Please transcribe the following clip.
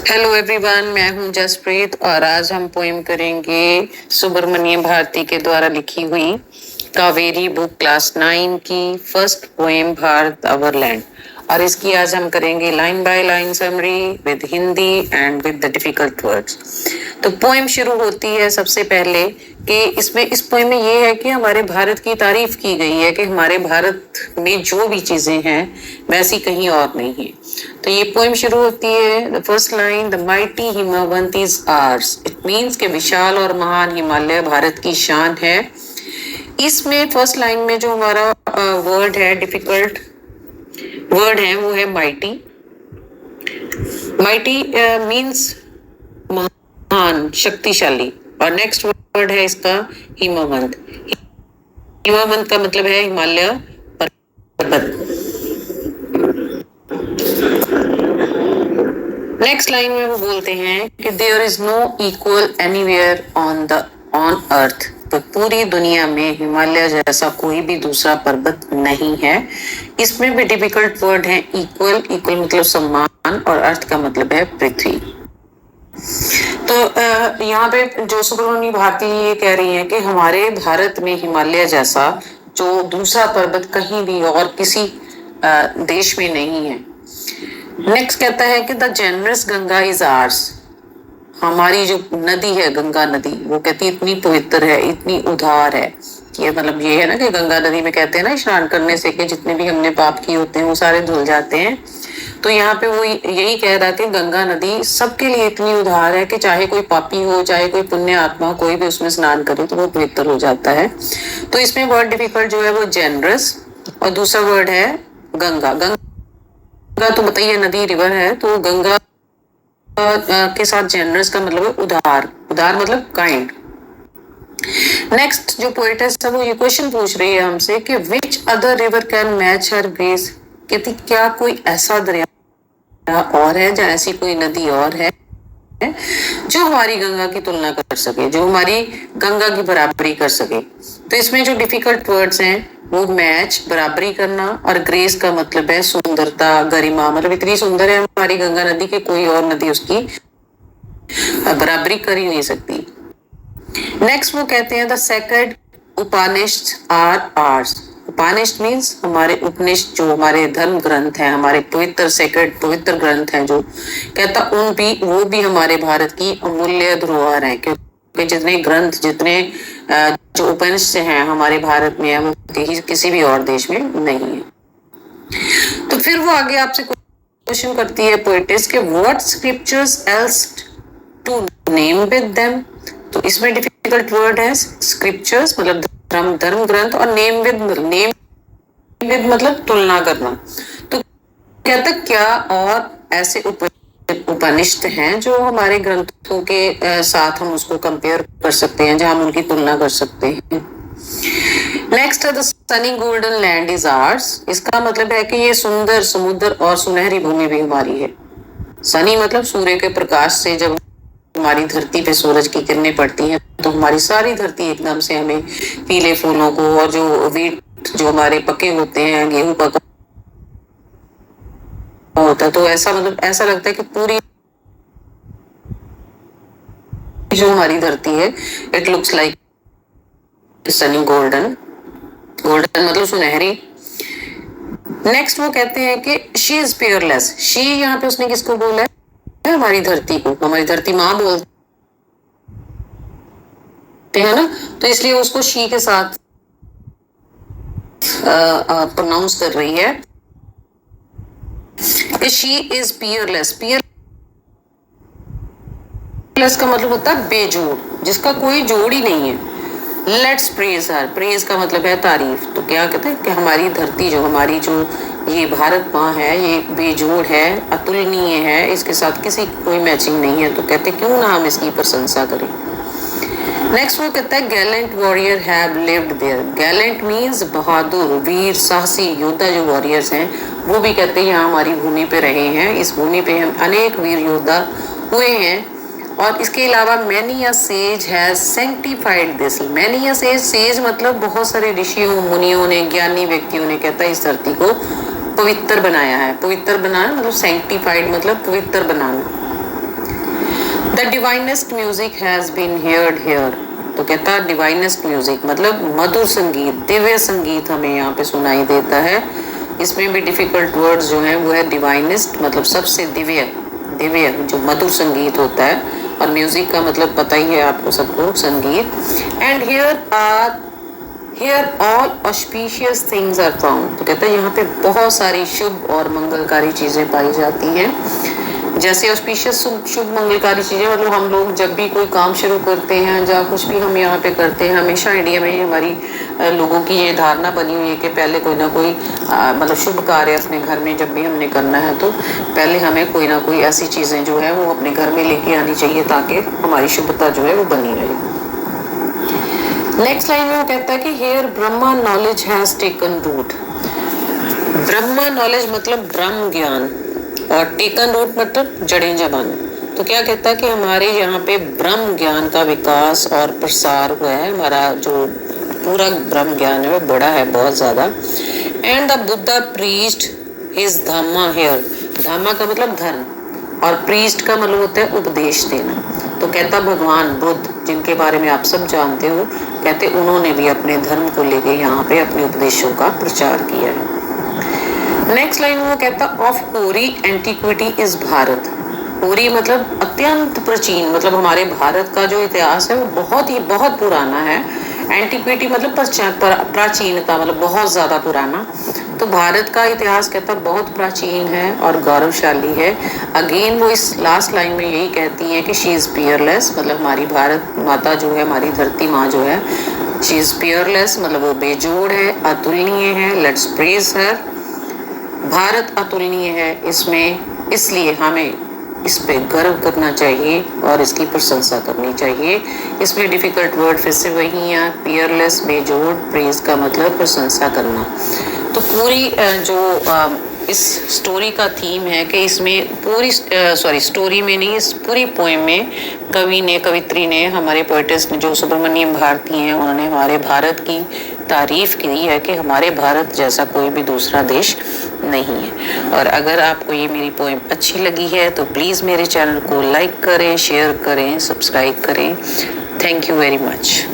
Hello everyone, मैं हूं जसप्रीत और आज हम पोएम करेंगे सुब्रमण्यम भारती के द्वारा लिखी हुई कावेरी बुक क्लास 9 की first poem Bharat our land. और इसकी आज हम करेंगे line by line summary with Hindi and with the difficult words. तो पोएम शुरू होती है सबसे पहले कि इस पोएम में ये है कि हमारे भारत की तारीफ की गई है कि हमारे भारत में जो भी चीजें हैं वैसी कहीं और नहीं है। तो ये पोएम शुरू होती है the first line, the mighty Himavant is ours. It means के विशाल और महान हिमालय भारत की शान है। इसमें फर्स्ट लाइन में जो हमारा वर्ड है, डिफिकल्ट वर्ड है, वो है माइटी। माइटी मीन्स महान, शक्तिशाली। और नेक्स्ट वर्ड है इसका हिमवंत। हिमवंत का मतलब है हिमालय पर्वत। नेक्स्ट लाइन में वो बोलते हैं कि there is no equal anywhere on earth. तो पूरी दुनिया में हिमालय जैसा कोई भी दूसरा पर्वत नहीं है। इसमें भी डिफिकल्ट वर्ड है इक्वल। इक्वल मतलब सम्मान और अर्थ का मतलब है पृथ्वी। तो यहाँ पे जो सुब्रमण्यम भारती ये कह रही है कि हमारे भारत में हिमालय जैसा जो दूसरा पर्वत कहीं भी और किसी देश में नहीं है। नेक्स्ट कहता है कि the generous Ganga is hours. हमारी जो नदी है गंगा नदी, वो कहती है इतनी पवित्र है, इतनी उदार है। ये मतलब ये है ना कि गंगा नदी में कहते हैं ना स्नान करने से कि जितने भी हमने पाप किए होते हैं वो सारे धुल जाते हैं। तो यहाँ पे वो यही कह रहा है कि गंगा नदी सबके लिए इतनी उदार है कि चाहे कोई पापी हो, चाहे कोई पुण्य आत्मा, कोई भी उसमें स्नान करे तो वो पवित्र हो जाता है। तो इसमें वर्ड डिफिकल्ट जो है वो जेनरस और दूसरा वर्ड है गंगा। गंगा तो बताइए नदी, रिवर है। तो गंगा के साथ जेनरस का मतलब है उदार। उदार मतलब काइंड। नेक्स्ट जो पोएट है सब वो ये क्वेश्चन पूछ रही है हमसे कि which other river can match her grace. कहती क्या कोई ऐसा दरिया और है, या ऐसी कोई नदी और है जो हमारी गंगा की तुलना कर सके, जो हमारी गंगा की बराबरी कर सके। तो इसमें जो डिफिकल्ट वर्ड्स हैं वो मैच, बराबरी करना, और ग्रेस का मतलब है सुंदरता, गरिमा। मतलब इतनी सुंदर है हमारी गंगा नदी के कोई और नदी उसकी बराबरी कर ही नहीं सकती। नेक्स्ट वो कहते हैं the sacred Upanishad are ours. Upanishad means हमारे उपनिषद, जो हमारे धर्म ग्रंथ हैं, हमारे पवित्र सेक्रेड पवित्र ग्रंथ हैं, जो कहता वो भी हमारे भारत की अमूल्य धरोहर है। क्योंकि जितने ग्रंथ, जितने जो उपनिषद हैं हमारे भारत में है, वो किसी भी और देश में नहीं है। तो फिर वो आगे आपसे क्वेश्चन करती है पोएटिस के what scriptures else to name with them. तो इसमें डिफिकल्ट वर्ड है स्क्रिप्चर्स मतलब धर्म ग्रंथ, और नेम विद मतलब तुलना करना। तो कहता क्या और ऐसे उपनिषद हैं जो हमारे ग्रंथों के साथ हम उसको कंपेयर कर सकते हैं, जहां हम उनकी तुलना कर सकते हैं। नेक्स्ट है the Sunny golden land is hours. इसका मतलब है कि ये सुंदर समुद्र और सुनहरी भूमि भी हमारी है। सनी मतलब सूर्य के प्रकाश से जब हमारी धरती पे सूरज की किरणें पड़ती हैं तो हमारी सारी धरती एकदम से हमें पीले फूलों को, और जो वीट जो हमारे पके होते हैं, गेहूं पका होता है, तो ऐसा मतलब ऐसा लगता है कि पूरी जो हमारी धरती है it looks like Sunny golden. Golden मतलब सुनहरी। नेक्स्ट वो कहते हैं कि शी इज पियरलेस। शी यहाँ पे उसने किसको बोला है? हमारी धरती को। हमारी धरती माँ बोलते हैं ना, तो इसलिए उसको शी के साथ प्रोनाउंस कर रही है। She is Peerless. पियरलेस का मतलब होता है बेजोड़, जिसका कोई जोड़ ही नहीं है। Let's praise her. प्रेज का मतलब है तारीफ। तो क्या कहते हैं कि हमारी धरती, जो हमारी जो ये भारत माँ है, ये बेजोड़ है, अतुलनीय है, इसके साथ किसी कोई मैचिंग नहीं है। तो कहते क्यों ना हम इसकी प्रशंसा करें। नेक्स्ट वो कहता है gallant warrior have lived there. Gallant means बहादुर, वीर, साहसी योद्धा जो वॉरियर्स हैं वो भी कहते हैं यहाँ हमारी भूमि पे रहे हैं। इस भूमि पे हम अनेक वीर योद्धा हुए हैं। और इसके अलावा many a says has sanctified this. Many a says, says मतलब बहुत सारे ऋषियों, मुनियों ने, ज्ञानी व्यक्तियों ने कहता है इस धरती को पवित्र बनाया है। पवित्र बनाना मतलब सैंक्टिफाइड मतलब पवित्र बनाना। The divinest music has been heard here. तो कहता है डिवाइनेस्ट म्यूजिक मतलब मधुर संगीत, दिव्य संगीत हमें यहाँ पे सुनाई देता है। इसमें भी डिफिकल्ट वर्ड्स जो है वो है डिवाइनेस्ट मतलब सबसे दिव्य, दिव्य जो मधुर संगीत होता है, और म्यूजिक का मतलब पता ही है आपको सबको, संगीत। And here all auspicious things are found. तो कहता है यहाँ पे बहुत सारी शुभ और मंगलकारी चीजें पाई जाती हैं। जैसे ऑस्पिशियस शुभ मंगलकारी चीजें मतलब हम लोग जब भी कोई काम शुरू करते हैं या कुछ भी हम यहाँ पे करते हैं, हमेशा इंडिया में हमारी लोगों की ये धारणा बनी हुई है कि पहले कोई ना कोई मतलब शुभ कार्य अपने घर में जब भी हमने करना है तो पहले हमें कोई ना कोई ऐसी चीजें जो है वो अपने घर में लेके आनी चाहिए ताकि हमारी शुभता जो है वो बनी रहे। नेक्स्ट लाइन में वो कहता है कि here Brahma knowledge has taken root. Brahma knowledge मतलब ब्रह्म ज्ञान, और टेकन रूट मतलब जड़ें जमाना। तो क्या कहता है कि हमारे यहाँ पे ब्रह्म ज्ञान का विकास और प्रसार हुआ है। हमारा जो पूरा ब्रह्म ज्ञान है वो बड़ा है बहुत ज्यादा। And the Buddha priest his Dhamma here. Dhamma का मतलब धर्म, और प्रीस्ट का मतलब होता है उपदेश देना। तो कहता भगवान बुद्ध, जिनके बारे में आप सब जानते हो, कहते उन्होंने भी अपने धर्म को लेके यहाँ पे अपने उपदेशों का प्रचार किया है। नेक्स्ट लाइन वो कहता ऑफ होरी एंटिक्विटी इज भारत। होरी मतलब अत्यंत प्राचीन, मतलब हमारे भारत का जो इतिहास है वो बहुत पुराना है। एंटिक्विटी मतलब प्राचीनता मतलब बहुत ज्यादा पुराना। तो भारत का इतिहास कहता बहुत प्राचीन है और गौरवशाली है। अगेन वो इस लास्ट लाइन में यही कहती है कि शी इज पियरलेस, मतलब हमारी भारत माता जो है, हमारी धरती माँ जो है, शी इज पियरलेस मतलब वो बेजोड़ है, अतुलनीय है। लेट्स प्रेज हर। भारत अतुलनीय है इसमें, इसलिए हमें इस पे गर्व करना चाहिए और इसकी प्रशंसा करनी चाहिए। इसमें डिफिकल्ट वर्ड फिर से वही है, पियरलेस, बेजोड़, प्रेज का मतलब प्रशंसा करना। तो पूरी जो इस स्टोरी का थीम है कि इसमें पूरी स्टोरी में नहीं, इस पूरी पोएम में कवित्री ने हमारे पोएटिस्ट जो सुब्रमण्यम भारती हैं, उन्होंने हमारे भारत की तारीफ की है कि हमारे भारत जैसा कोई भी दूसरा देश नहीं है। और अगर आपको ये मेरी पोएम अच्छी लगी है तो प्लीज़ मेरे चैनल को लाइक करें, शेयर करें, सब्सक्राइब करें। Thank you very much.